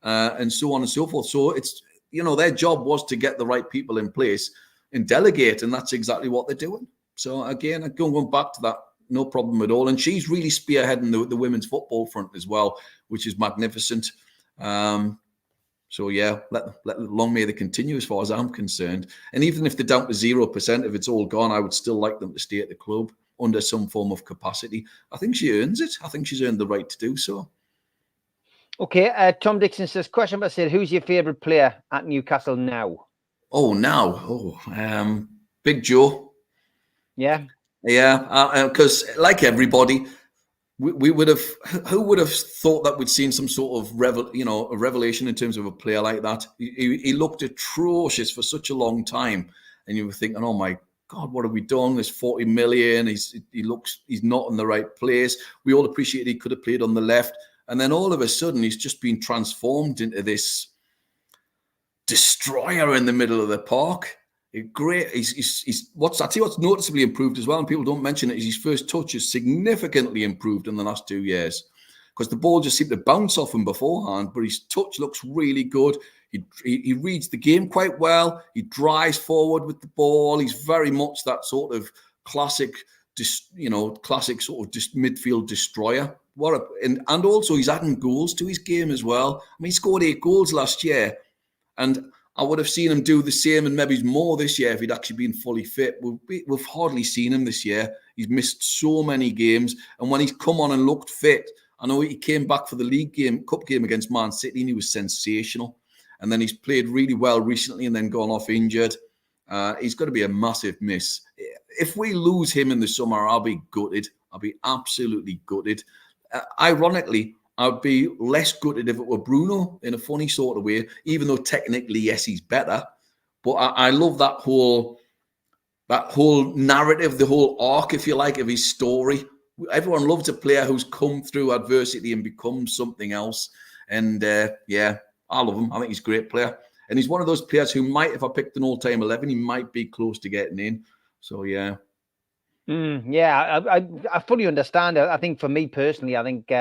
and so on and so forth. So it's, their job was to get the right people in place and delegate, and that's exactly what they're doing. So again, going back to that, no problem at all. And she's really spearheading the women's football front as well, which is magnificent. So yeah, long may they continue as far as I'm concerned. And even if they're down to 0%, if it's all gone, I would still like them to stay at the club under some form of capacity. I think she earns it. I think she's earned the right to do so. Okay, Tom Dixon says, question about Sid, who's your favourite player at Newcastle now? Big Joe. Yeah. Yeah, because like everybody, we would have. Who would have thought that we'd seen some sort of a revelation in terms of a player like that? He looked atrocious for such a long time, and you were thinking, "Oh my God, what have we done? There's 40 million. He's not in the right place." We all appreciate he could have played on the left, and then all of a sudden, he's just been transformed into this destroyer in the middle of the park. Great. What's noticeably improved as well, and people don't mention it, is his first touch has significantly improved in the last 2 years, because the ball just seemed to bounce off him beforehand, but his touch looks really good. He reads the game quite well. He drives forward with the ball. He's very much that sort of classic sort of midfield destroyer. And also he's adding goals to his game as well. I mean, he scored 8 goals last year, and I would have seen him do the same and maybe more this year if he'd actually been fully fit. We've hardly seen him this year. He's missed so many games. And when he's come on and looked fit, I know he came back for the cup game against Man City, and he was sensational. and then he's played really well recently and then gone off injured. He's going to be a massive miss. If we lose him in the summer, I'll be gutted. I'll be absolutely gutted. Ironically, I'd be less gutted if it were Bruno in a funny sort of way, even though technically, yes, he's better. But I love that whole narrative, the whole arc, if you like, of his story. Everyone loves a player who's come through adversity and become something else. And yeah, I love him. I think he's a great player. And he's one of those players who might, if I picked an all-time 11, he might be close to getting in. So, yeah. Yeah, I fully understand. I think for me personally, I think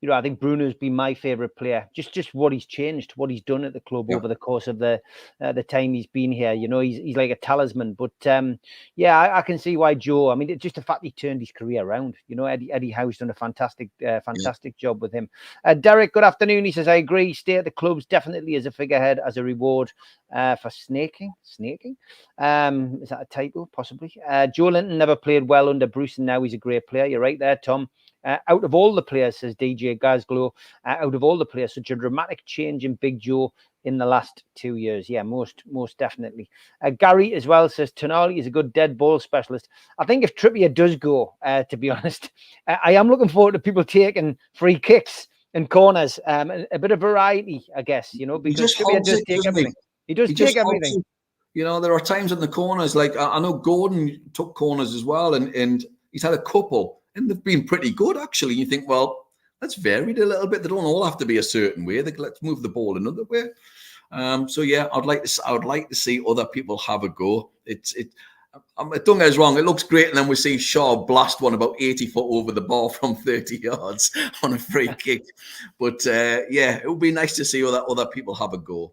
I think Bruno's been my favourite player. Just what he's changed, what he's done at the club over the course of the time he's been here. You know, he's like a talisman. But yeah, I can see why Joe. I mean, it's just the fact he turned his career around. You know, Eddie Howe's done a fantastic job with him. Derek, good afternoon. He says, I agree. Stay at the clubs definitely as a figurehead, as a reward for snaking. Is that a typo? Possibly. Joe Linton never played well under Bruce, and now he's a great player. You're right there, Tom. Out of all the players, says DJ Gazglow, out of all the players, such a dramatic change in Big Joe in the last 2 years. Yeah, most definitely. Gary as well says Tonali is a good dead ball specialist. I think if Trippier does go, to be honest, I am looking forward to people taking free kicks and corners, a bit of variety, I guess, you know, because Trippier does take everything. He does take everything. You know, there are times in the corners, like I know Gordon took corners as well, and he's had a couple, and they've been pretty good, actually. You think, well, let's vary it a little bit. They don't all have to be a certain way. Let's move the ball another way. So yeah, I would like to see other people have a go. Don't get us wrong, it looks great, and then we see Shaw blast one about 80 foot over the bar from 30 yards on a free kick. But yeah, it would be nice to see other people have a go.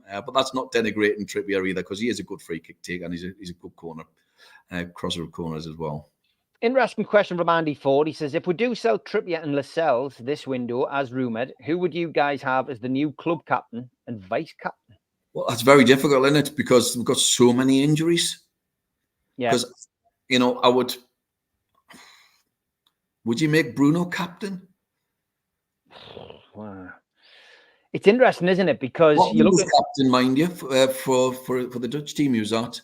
But that's not denigrating Trippier either, because he is a good free kick taker, and he's a good corner, crosser of corners as well. Interesting question from Andy Ford. He says, if we do sell Trippier and Lascelles this window, as rumoured, who would you guys have as the new club captain and vice captain? Well, that's very difficult, isn't it? Because we've got so many injuries. Yeah. Because, you know, would you make Bruno captain? Wow. It's interesting, isn't it? Because you look at captain, mind you, for the Dutch team, who's that?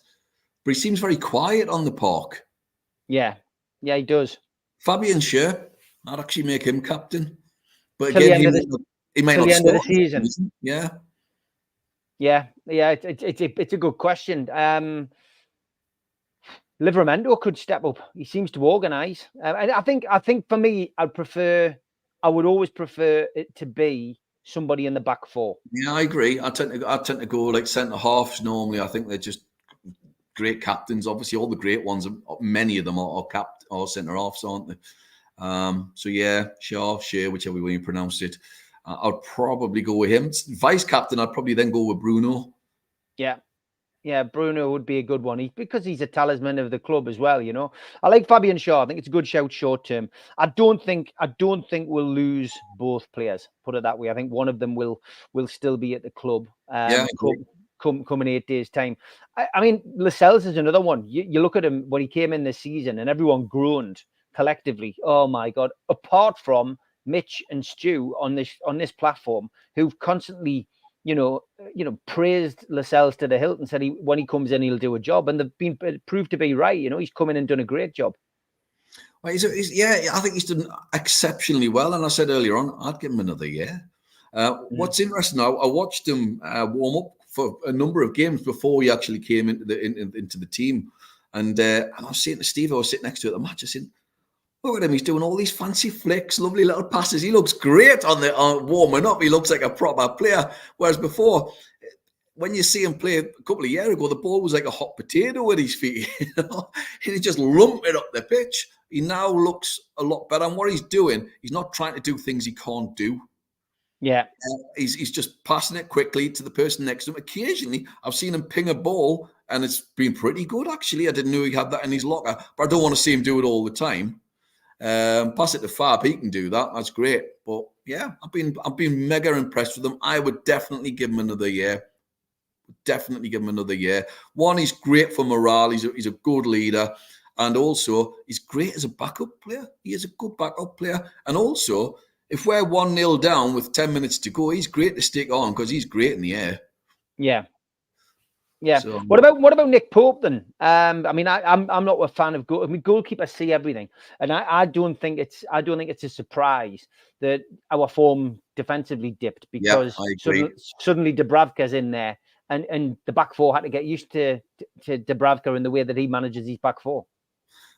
But he seems very quiet on the park. Yeah, he does. Fabian Schär, I'd actually make him captain. But till again, he might not start the season. Yeah. It's a good question. Livramento could step up. He seems to organise. And I think for me, I would always prefer it to be somebody in the back four. Yeah, I agree. I tend to go like centre halves normally. I think they're just great captains. Obviously, all the great ones, many of them are centre halves, aren't they? So yeah, Schär, whichever way you pronounce it. I'd probably go with him. Vice captain, I'd probably then go with Bruno. Yeah, Bruno would be a good one because he's a talisman of the club as well. You know, I like Fabian Schär. I think it's a good shout short term. I don't think we'll lose both players. Put it that way. I think one of them will still be at the club. Come in 8 days' time. I mean, Lascelles is another one. You look at him when he came in this season, and everyone groaned collectively. Oh my God! Apart from Mitch and Stu on this platform, who've constantly praised Lascelles to the hilt and said when he comes in, he'll do a job. And they've been proved to be right. You know, he's come in and done a great job. Well, I think he's done exceptionally well. And I said earlier on, I'd give him another year. What's interesting now, I watched him warm up for a number of games before he actually came into the team. And I was saying to Steve, I was sitting next to at the match, I said, look at him, he's doing all these fancy flicks, lovely little passes. He looks great on warming up. He looks like a proper player. Whereas before, when you see him play a couple of years ago, the ball was like a hot potato at his feet. And he just lumped it up the pitch. He now looks a lot better. And what he's doing, he's not trying to do things he can't do. Yeah. He's just passing it quickly to the person next to him. Occasionally, I've seen him ping a ball, and it's been pretty good, actually. I didn't know he had that in his locker, but I don't want to see him do it all the time. Pass it to Fab, he can do that. That's great. But yeah, I've been mega impressed with him. I would definitely give him another year. One, he's great for morale. He's a good leader, and also he's great as a backup player. He is a good backup player, and also if we're 1-0 down with 10 minutes to go, he's great to stick on because he's great in the air. Yeah. Yeah. So, what about Nick Pope then? I mean, I'm not a fan of goalkeepers see everything, and I don't think it's a surprise that our form defensively dipped because suddenly Dubravka's in there, and the back four had to get used to Dubravka in the way that he manages his back four.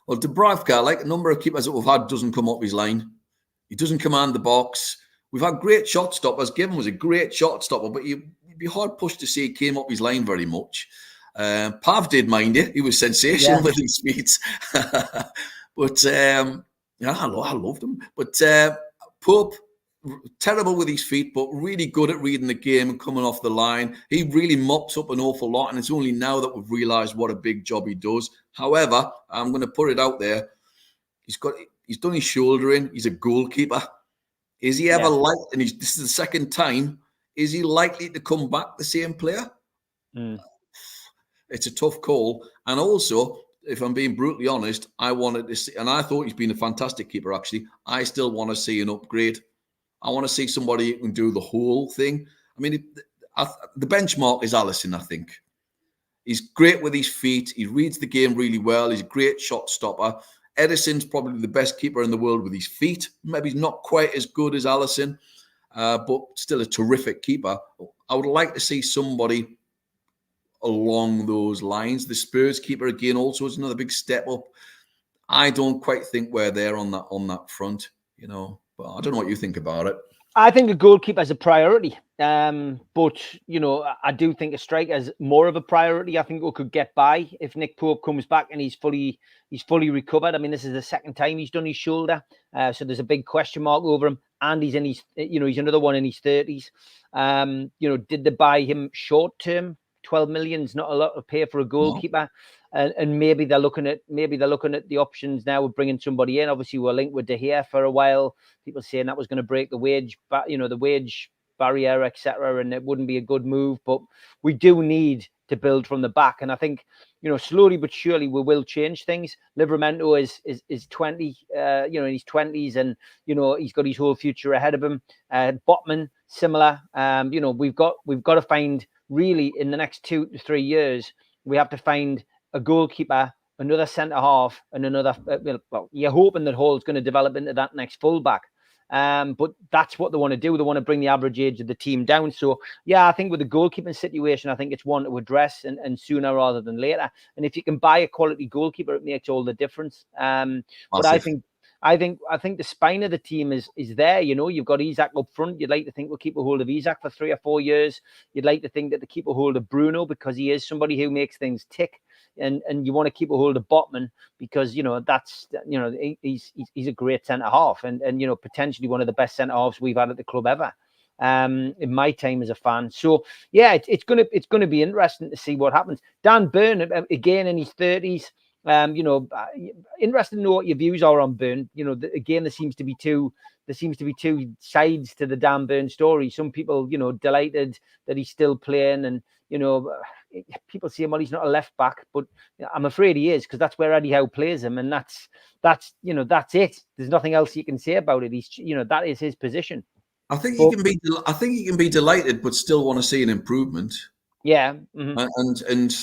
Well, Dubravka, like a number of keepers that we've had, doesn't come up his line. He doesn't command the box. We've had great shot stoppers. Given was a great shot stopper, but you'd be hard pushed to say he came up his line very much. Pav did mind it. He was sensational with his speeds. But I loved him. But Pope, terrible with his feet, but really good at reading the game and coming off the line. He really mops up an awful lot, and it's only now that we've realised what a big job he does. However, I'm going to put it out there. He's done his shouldering. He's a goalkeeper. Is he ever this is the second time, is he likely to come back the same player? It's a tough call. And also, if I'm being brutally honest, I wanted to see, and I thought he's been a fantastic keeper, actually. I still want to see an upgrade. I want to see somebody who can do the whole thing. I mean, the benchmark is Alisson, I think. He's great with his feet. He reads the game really well. He's a great shot stopper. Edison's probably the best keeper in the world with his feet. Maybe he's not quite as good as Alisson, but still a terrific keeper. I would like to see somebody along those lines. The Spurs keeper, again, also is another big step up. I don't quite think we're there on that front, you know. But I don't know what you think about it. I think a goalkeeper is a priority, but you know, I do think a striker is more of a priority. I think we could get by if Nick Pope comes back and he's fully recovered. I mean, this is the second time he's done his shoulder, so there's a big question mark over him. And he's in his, he's another one in his 30s. Did they buy him short term? 12 million is not a lot to pay for a goalkeeper. No. And maybe they're looking at the options now of bringing somebody in. Obviously, we're linked with De Gea for a while. People saying that was going to break the wage barrier, etc., and it wouldn't be a good move. But we do need to build from the back, and I think slowly but surely we will change things. Livramento is 20, in his 20s, and he's got his whole future ahead of him. Botman, similar. We've got to find really in the next 2 to 3 years. We have to find a goalkeeper, another centre half, and another. Well, you're hoping that Hall's going to develop into that next fullback. But that's what they want to do. They want to bring the average age of the team down. So, yeah, I think with the goalkeeping situation, I think it's one to address and sooner rather than later. And if you can buy a quality goalkeeper, it makes all the difference. But I think the spine of the team is there. You've got Isak up front. You'd like to think we'll keep a hold of Isak for 3 or 4 years. You'd like to think that they keep a hold of Bruno because he is somebody who makes things tick. And you want to keep a hold of Botman because that's he's a great centre half and potentially one of the best centre halves we've had at the club ever in my time as a fan. So yeah, it's gonna be interesting to see what happens. Dan Burn again in his 30s. Interested to know what your views are on Burn. Again, there seems to be two sides to the Dan Burn story. Some people delighted that he's still playing and people say, well, he's not a left back, but I'm afraid he is because that's where Eddie Howe plays him, and that's it. There's nothing else you can say about it. He's that is his position. I think he can be delighted, but still want to see an improvement. Yeah, and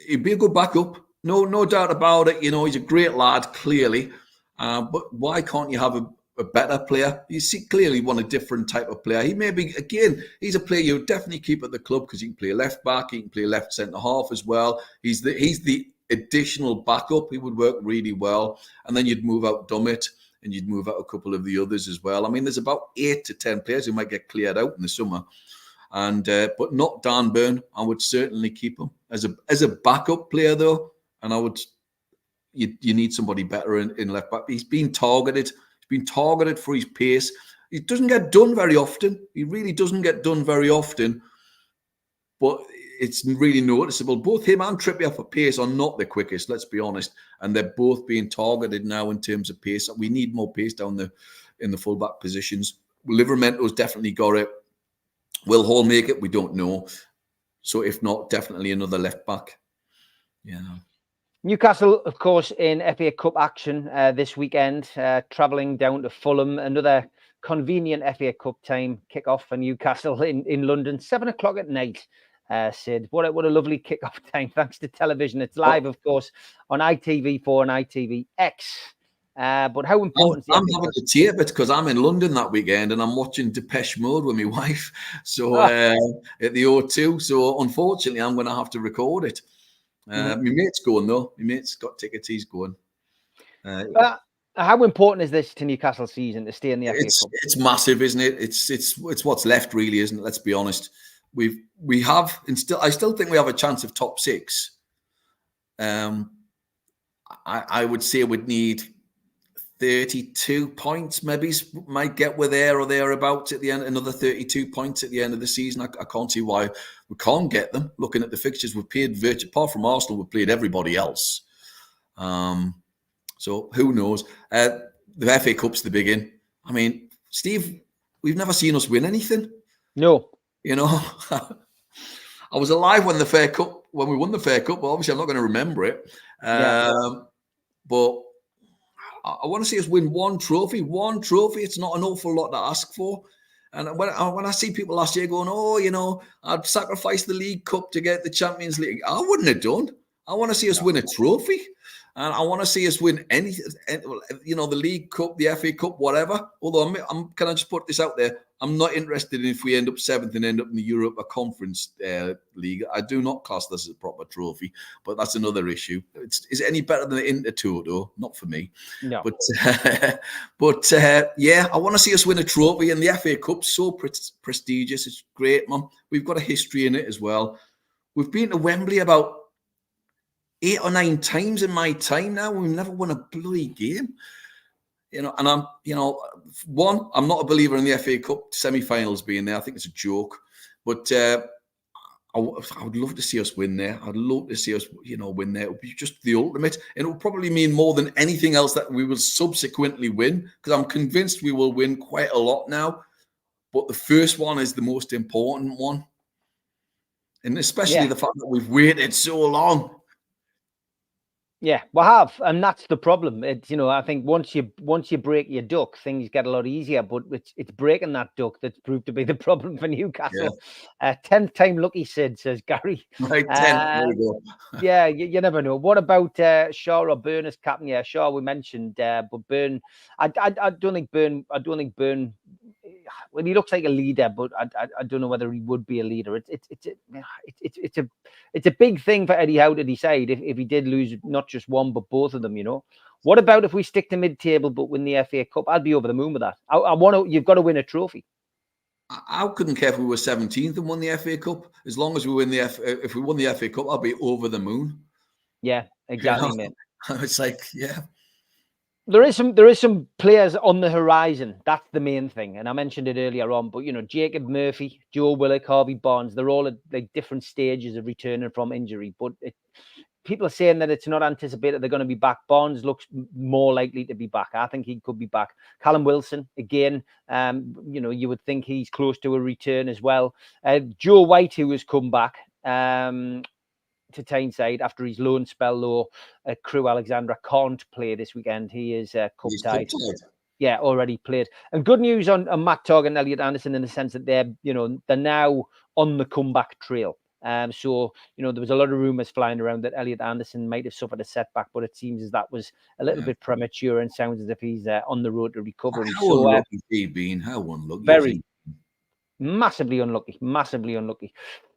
he'd be a good backup. No doubt about it. He's a great lad, clearly. But why can't you have a better player? You see, clearly want a different type of player. He may be, again, he's a player you definitely keep at the club because he can play left back, he can play left centre half as well. He's the additional backup. He would work really well. And then you'd move out Dummett and you'd move out a couple of the others as well. I mean, there's about 8 to 10 players who might get cleared out in the summer. And but not Dan Burn. I would certainly keep him as a backup player though. And you need somebody better in left back. He's been targeted. Been targeted for his pace. He doesn't get done very often. He really doesn't get done very often, but it's really noticeable. Both him and Trippier for pace are not the quickest, let's be honest, and they're both being targeted now in terms of pace. We need more pace down in the fullback positions. Livramento's definitely got it. Will Hall make it? We don't know. So if not, definitely another left back. Yeah. Newcastle, of course, in FA Cup action this weekend, travelling down to Fulham. Another convenient FA Cup time kick-off for Newcastle in London, 7 o'clock at night. Sid, what a lovely kick-off time, thanks to television. It's live, of course, on ITV4 and ITVX. But how important I'm having to tape it because I'm in London that weekend and I'm watching Depeche Mode with my wife. So at the O2. So unfortunately, I'm going to have to record it. My mate's going though. My mate's got tickets. He's going. How important is this to Newcastle's season to stay in the FA Cup? It's massive, isn't it? It's what's left, really, isn't it? Let's be honest. We have, and I still think we have a chance of top 6. I would say we'd need 32 points, maybe might get we're there or thereabouts at the end. Another 32 points at the end of the season. I can't see why we can't get them. Looking at the fixtures, we've played apart from Arsenal, we've played everybody else. So who knows? The FA Cup's the big in. I mean, Steve, we've never seen us win anything. No. You know, I was alive when we won the FA Cup, but obviously I'm not going to remember it. But I want to see us win one trophy. One trophy. It's not an awful lot to ask for. And when I see people last year going, oh, you know, I'd sacrifice the League Cup to get the Champions League. I wouldn't have done. I want to see us win a trophy. And I want to see us win anything, you know, the League Cup, the FA Cup, whatever. Although, can I just put this out there? I'm not interested in if we end up 7th and end up in the Europa Conference League. I do not class this as a proper trophy, but that's another issue. Is it any better than the Intertoto? Not for me. No. But yeah, I want to see us win a trophy. And the FA Cup's so prestigious. It's great, man. We've got a history in it as well. We've been to Wembley about 8 or 9 times in my time now. We've never won a bloody game. You know, and I'm not a believer in the FA Cup semi-finals being there. I think it's a joke. But I would love to see us win there. I'd love to see us, you know, win there. It would be just the ultimate. And it will probably mean more than anything else that we will subsequently win, because I'm convinced we will win quite a lot now. But the first one is the most important one. And especially the fact that we've waited so long. Yeah, we have, and that's the problem. It's, you know, I think once you break your duck, things get a lot easier. But it's breaking that duck that's proved to be the problem for Newcastle. 10th time lucky, Sid, says Gary. Right, 10. There we go. Yeah, you never know. What about Shaw or Burn as captain? Yeah, Shaw we mentioned, but Burn, I don't think Burn. Well, he looks like a leader, but I don't know whether he would be a leader. It's a big thing for Eddie Howe to decide if he did lose not just one but both of them. You know, what about if we stick to mid-table but win the FA Cup? I'd be over the moon with that. You've got to win a trophy. I couldn't care if we were 17th and won the FA Cup. As long as we win if we won the FA Cup, I'd be over the moon. Yeah, exactly, you know? mate. It's like, yeah. There is some players on the horizon. That's the main thing. And I mentioned it earlier on, but, you know, Jacob Murphy, Joe Willock, Harvey Barnes, they're all at like different stages of returning from injury. But people are saying that it's not anticipated they're going to be back. Barnes looks more likely to be back. I think he could be back. Callum Wilson, again, you know, you would think he's close to a return as well. Joe White, who has come back to Tyneside after his loan spell, though Crew Alexandra can't play this weekend. He is cup tied. Yeah, already played. And good news on Matt Targett and Elliot Anderson in the sense that they're now on the comeback trail. So, you know, there was a lot of rumours flying around that Elliot Anderson might have suffered a setback, but it seems as that was a little bit premature and sounds as if he's on the road to recovery. How unlucky has he been? How unlucky? Very. Massively unlucky.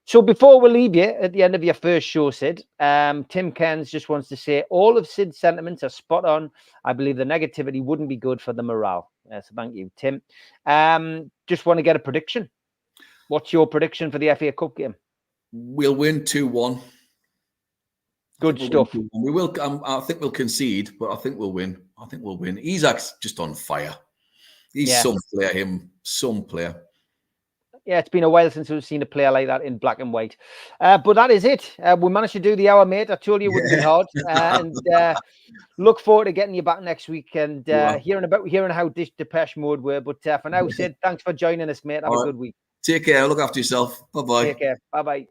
So before we leave you at the end of your first show, Sid, Tim Cairns just wants to say all of Sid's sentiments are spot on. I believe the negativity wouldn't be good for the morale. So thank you, Tim. Just want to get a prediction. What's your prediction for the FA Cup game? We'll win 2-1. Good stuff. We will. I think we'll concede, but I think we'll win. Isaac's just on fire. He's some player. Yeah, it's been a while since we've seen a player like that in black and white. But that is it. We managed to do the hour, mate. I told you it would be hard. And look forward to getting you back next week and hearing how Depeche Mode were. But for now, Sid, thanks for joining us, mate. Have a good week. Take care. Look after yourself. Bye-bye. Take care. Bye-bye.